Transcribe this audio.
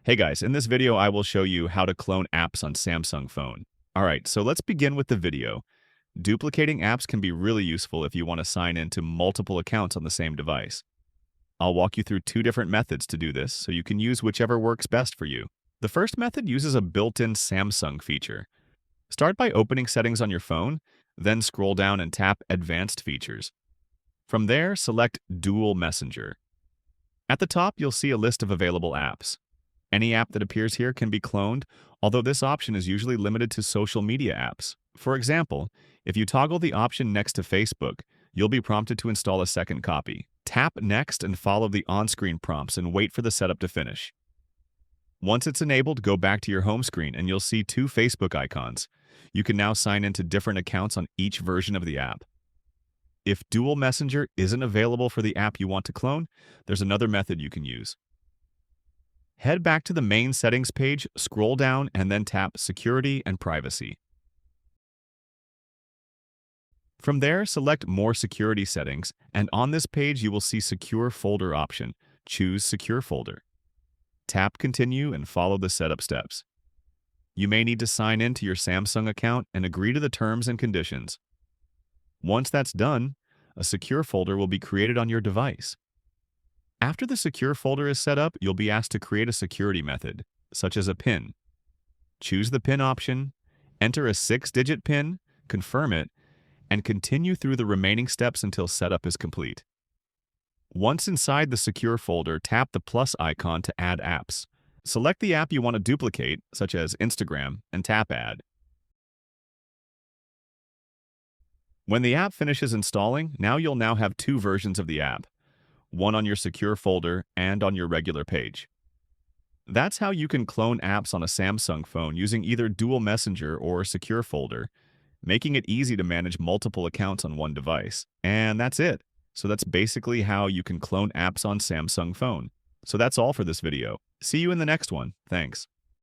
Hey guys, in this video I will show you how to clone apps on Samsung phone. Alright, so let's begin with the video. Duplicating apps can be really useful if you want to sign into multiple accounts on the same device. I'll walk you through two different methods to do this, so you can use whichever works best for you. The first method uses a built-in Samsung feature. Start by opening Settings on your phone, then scroll down and tap Advanced Features. From there, select Dual Messenger. At the top, you'll see a list of available apps. Any app that appears here can be cloned, although this option is usually limited to social media apps. For example, if you toggle the option next to Facebook, you'll be prompted to install a second copy. Tap Next and follow the on-screen prompts and wait for the setup to finish. Once it's enabled, go back to your home screen and you'll see two Facebook icons. You can now sign into different accounts on each version of the app. If Dual Messenger isn't available for the app you want to clone, there's another method you can use. Head back to the main settings page, scroll down, and then tap Security and Privacy. From there, select More Security Settings, and on this page you will see Secure Folder option. Choose Secure Folder. Tap Continue and follow the setup steps. You may need to sign in to your Samsung account and agree to the terms and conditions. Once that's done, a secure folder will be created on your device. After the secure folder is set up, you'll be asked to create a security method, such as a PIN. Choose the PIN option, enter a 6-digit PIN, confirm it, and continue through the remaining steps until setup is complete. Once inside the secure folder, tap the plus icon to add apps. Select the app you want to duplicate, such as Instagram, and tap Add. When the app finishes installing, you'll now have two versions of the app, one on your secure folder and on your regular page. That's how you can clone apps on a Samsung phone using either Dual Messenger or Secure Folder, making it easy to manage multiple accounts on one device. And that's it. So that's basically how you can clone apps on Samsung phone. So that's all for this video. See you in the next one. Thanks.